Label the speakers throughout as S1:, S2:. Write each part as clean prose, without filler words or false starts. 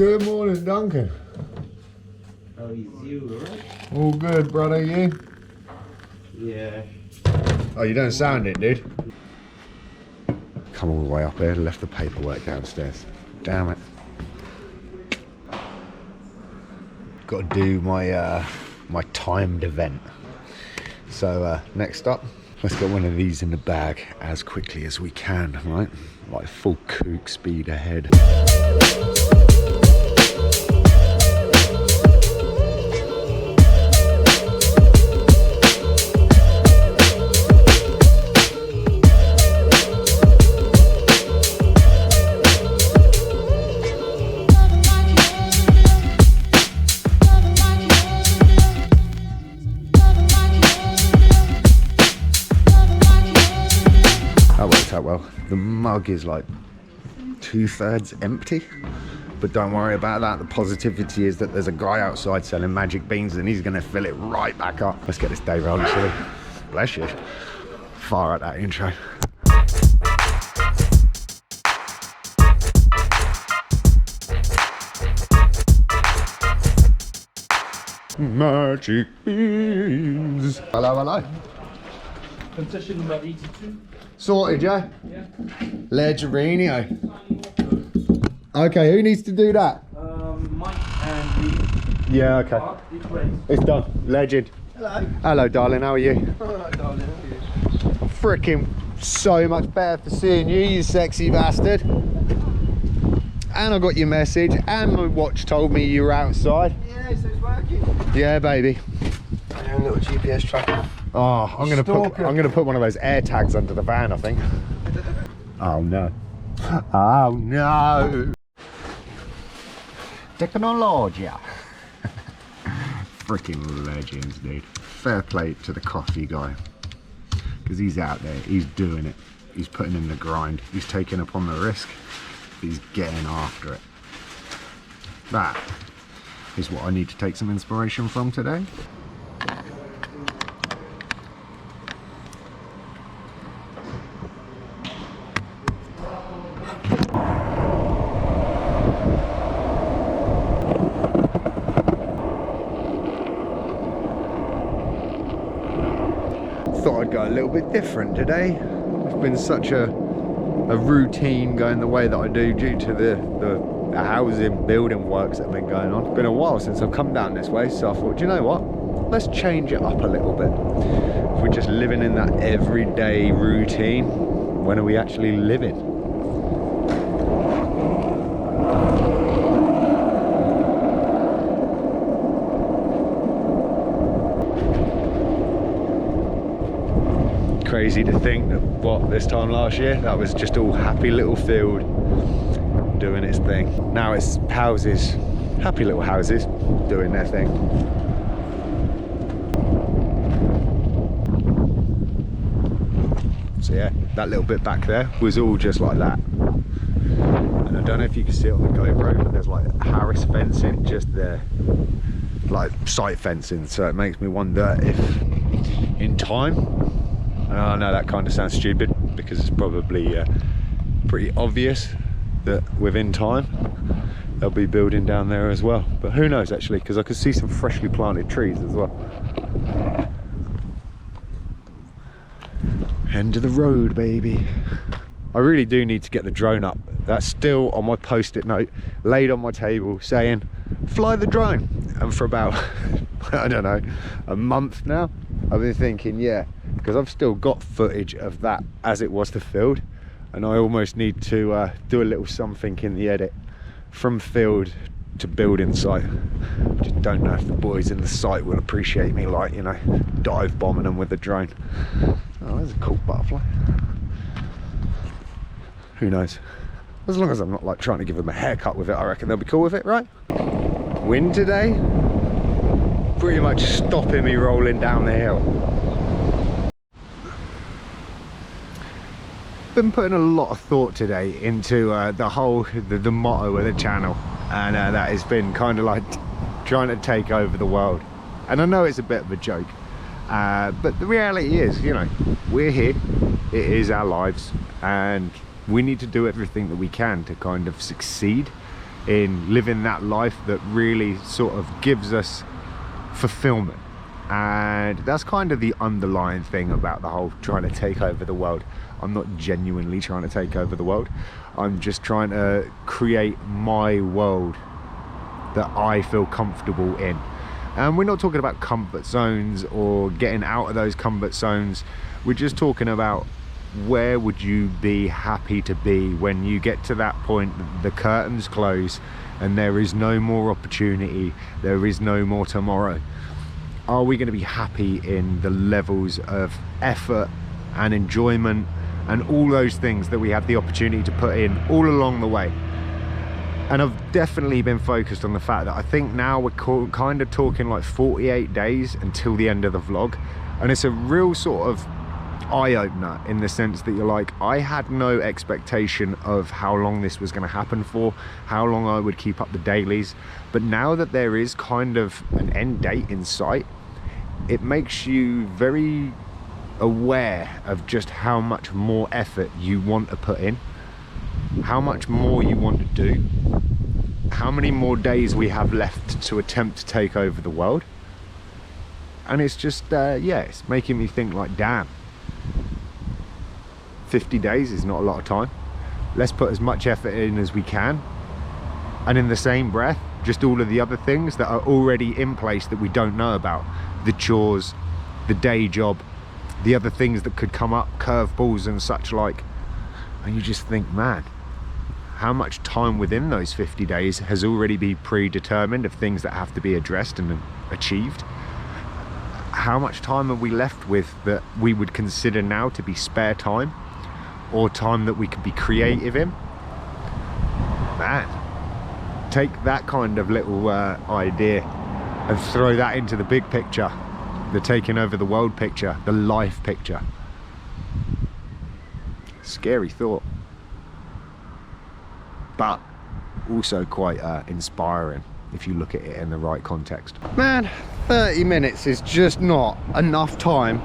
S1: Good morning, Duncan.
S2: How is you, right?
S1: All good, brother, you?
S2: Yeah.
S1: Oh, you don't sound it, dude. Come all the way up here, left the paperwork downstairs. Damn it. Got to do my my timed event. So next up, let's get one of these in the bag as quickly as we can, right? Like full kook speed ahead. Well, the mug is like 2/3 empty, but don't worry about that. The positivity is that there's a guy outside selling magic beans and he's gonna fill it right back up. Let's get this day rolling, shall we? Bless you. Fire at that intro. Magic beans. Hello, hello.
S2: Concession number 82.
S1: Sorted, yeah?
S2: Yeah.
S1: Legerinho. Okay, who needs to do that?
S2: Mike and Lee.
S1: Yeah, okay. It's done. Legend.
S3: Hello.
S1: Hello, darling. How are you?
S3: Alright, darling.
S1: Freaking so much better for seeing you, you sexy bastard. And I got your message, and my watch told me you were outside.
S3: Yeah, so it's working.
S1: Yeah, baby.
S3: My own little GPS tracker.
S1: Oh, I'm gonna put one of those air tags under the van, I think. Oh no. Oh no. Technologia. Freaking legends, dude. Fair play to the coffee guy. Because he's out there, he's doing it. He's putting in the grind. He's taking upon the risk. He's getting after it. That is what I need to take some inspiration from today. Thought I'd go a little bit different today. It's been such a routine going the way that I do due to the housing building works that have been going on. It's been a while since I've come down this way, so I thought, do you know what? Let's change it up a little bit. If we're just living in that everyday routine, when are we actually living? Crazy to think that this time last year that was just all happy little field doing its thing. Now it's houses, happy little houses doing their thing. So yeah, that little bit back there was all just like that. And I don't know if you can see it on the GoPro, but there's like Harris fencing just there, like sight fencing. So it makes me wonder if in time, I know that kind of sounds stupid because it's probably pretty obvious that within time they'll be building down there as well. But who knows actually, because I could see some freshly planted trees as well. End of the road, baby. I really do need to get the drone up. That's still on my post-it note, laid on my table saying, fly the drone. And for about, I don't know, a month now, I've been thinking, yeah, because I've still got footage of that as it was the field, and I almost need to do a little something in the edit from field to building site. Just don't know if the boys in the site will appreciate me, like, you know, dive bombing them with the drone. Oh, there's a cool butterfly. Who knows? As long as I'm not like trying to give them a haircut with it, I reckon they'll be cool with it, right? Wind today, pretty much stopping me rolling down the hill. Been putting a lot of thought today into the whole the motto of the channel, and that has been kind of like trying to take over the world. And I know it's a bit of a joke, but the reality is, you know, we're here, it is our lives, and we need to do everything that we can to kind of succeed in living that life that really sort of gives us fulfillment. And that's kind of the underlying thing about the whole trying to take over the world. I'm not genuinely trying to take over the world. I'm just trying to create my world that I feel comfortable in. And we're not talking about comfort zones or getting out of those comfort zones. We're just talking about where would you be happy to be when you get to that point, the curtains close and there is no more opportunity, there is no more tomorrow. Are we going to be happy in the levels of effort and enjoyment and all those things that we have the opportunity to put in all along the way? And I've definitely been focused on the fact that I think now we're kind of talking like 48 days until the end of the vlog, and it's a real sort of eye-opener in the sense that you're like, I had no expectation of how long this was going to happen for, how long I would keep up the dailies, but now that there is kind of an end date in sight, it makes you very aware of just how much more effort you want to put in, how much more you want to do, how many more days we have left to attempt to take over the world. And it's just yeah, it's making me think like, damn, 50 days is not a lot of time. Let's put as much effort in as we can, and in the same breath just all of the other things that are already in place that we don't know about, the chores, the day job, the other things that could come up, curveballs and such like. And you just think, man, how much time within those 50 days has already been predetermined of things that have to be addressed and achieved? How much time are we left with that we would consider now to be spare time, or time that we could be creative in? Man, take that kind of little idea and throw that into the big picture, the taking over the world picture, the life picture. Scary thought, but also quite inspiring if you look at it in the right context. Man, 30 minutes is just not enough time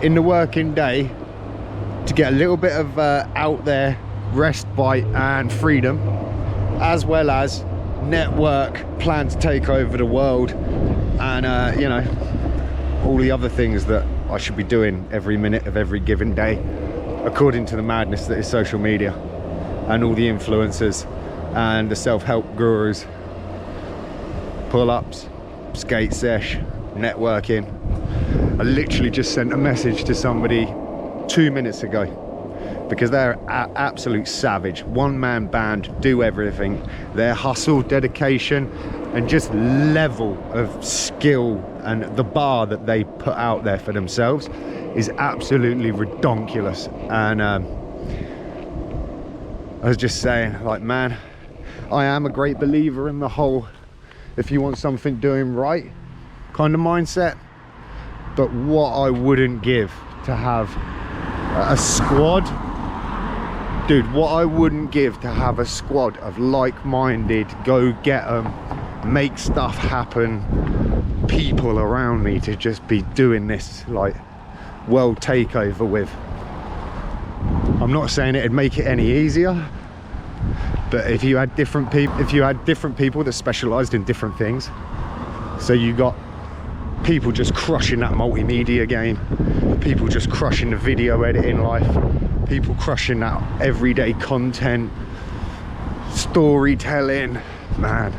S1: in the working day to get a little bit of out there respite and freedom, as well as network, plan to take over the world, and you know, all the other things that I should be doing every minute of every given day, according to the madness that is social media and all the influencers and the self-help gurus. Pull-ups, skate sesh, networking. I literally just sent a message to somebody 2 minutes ago because they're absolute savage, one-man band, do everything. Their hustle, dedication and just level of skill and the bar that they put out there for themselves is absolutely redonkulous. And I was just saying, like, man, I am a great believer in the whole if you want something doing right kind of mindset, but what I wouldn't give to have a squad, dude, what I wouldn't give to have a squad of like-minded, go get 'em, make stuff happen people around me to just be doing this like world takeover with. I'm not saying it'd make it any easier, but if you had different people that specialized in different things, so you got people just crushing that multimedia game, people just crushing the video editing life, people crushing that everyday content, storytelling, man,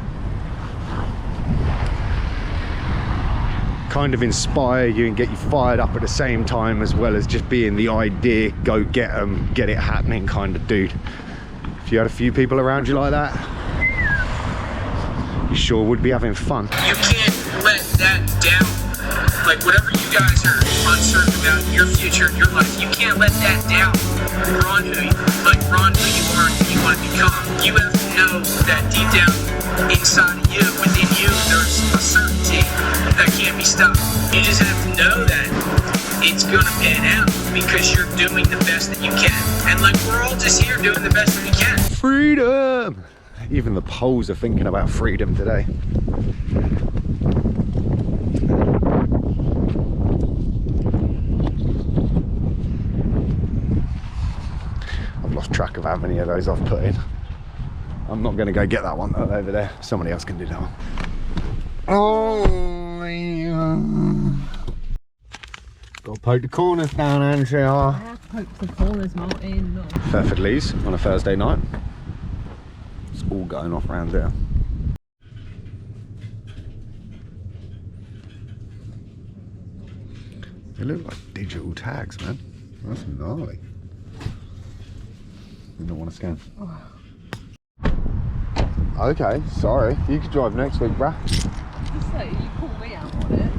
S1: kind of inspire you and get you fired up at the same time, as well as just being the idea, go get them, get it happening kind of dude. If you had a few people around you like that, you sure would be having fun.
S4: You can't let that down. Like, whatever you guys are uncertain about in your future, in your life, you can't let that down. Run who you are and who you want to become. You have to know that deep down inside of you, within you, there's a certainty that can't be stopped. You just have to know that it's gonna pan out because you're doing the best that you can. And like, we're all just here doing the best that we can.
S1: Freedom! Even the poles are thinking about freedom today. I've lost track of how many of those I've put in. I'm not going to go get that one over there. Somebody else can do that one. Oh, yeah. Got to poke the corners down, Andrea.
S5: I have poked the corners, Martin. No.
S1: Fairford Lees on a Thursday night. It's all going off around there. They look like digital tags, man. That's gnarly. You don't want to scan. Okay, sorry. You could drive next week, bruh.
S5: Just say you call me out on it.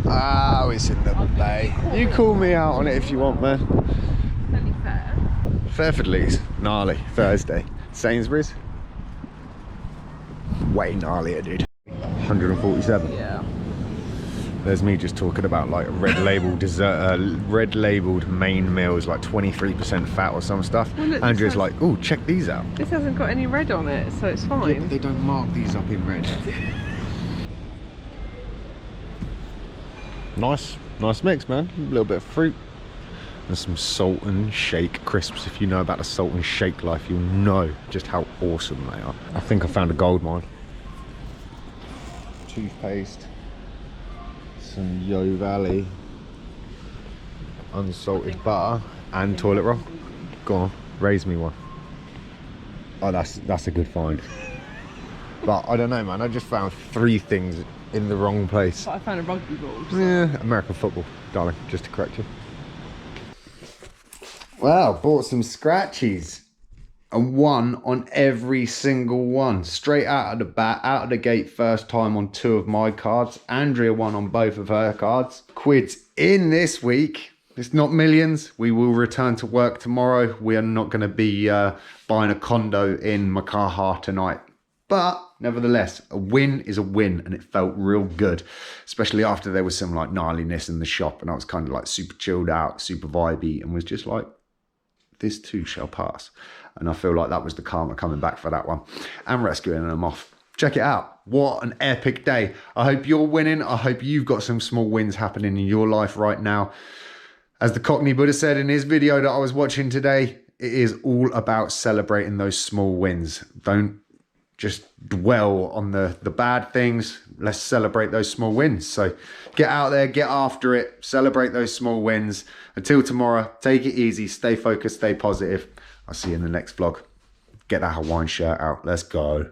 S1: Oh, it's in the bay. You call me out on it if you want, man.
S5: It's only fair.
S1: Fairford Lees, gnarly, Thursday. Sainsbury's, way gnarlier, dude. 147.
S5: Yeah.
S1: There's me just talking about like red label dessert, red labeled main meals, like 23% fat or some stuff.
S5: Well, look,
S1: Andrew's
S5: this
S1: like, oh, check these out.
S5: This hasn't got any red on it, so it's fine.
S1: Yeah, but they don't mark these up in red. Nice mix, man. A little bit of fruit and some salt and shake crisps. If you know about the salt and shake life, you'll know just how awesome they are. I think I found a gold mine. Toothpaste, some Yo Valley, unsalted butter, and toilet roll. Go on, raise me one. Oh, that's a good find. But I don't know, man. I just found 3 things in the wrong place.
S5: But I found a rugby ball. So.
S1: Yeah, American football, darling, just to correct you. Wow, bought some scratchies and won on every single one. Straight out of the bat, out of the gate, first time on 2 of my cards. Andrea won on both of her cards. Quids in this week. It's not millions. We will return to work tomorrow. We are not going to be buying a condo in Makaha tonight. But nevertheless, a win is a win, and it felt real good, especially after there was some like gnarliness in the shop, and I was kind of like super chilled out, super vibey, and was just like, this too shall pass. And I feel like that was the karma coming back for that one and rescuing them off. Check it out. What an epic day. I hope you're winning. I hope you've got some small wins happening in your life right now. As the Cockney Buddha said in his video that I was watching today, it is all about celebrating those small wins. Don't just dwell on the bad things. Let's celebrate those small wins. So get out there, get after it, celebrate those small wins. Until tomorrow, take it easy, stay focused, stay positive. I'll see you in the next vlog. Get that Hawaiian shirt out. Let's go.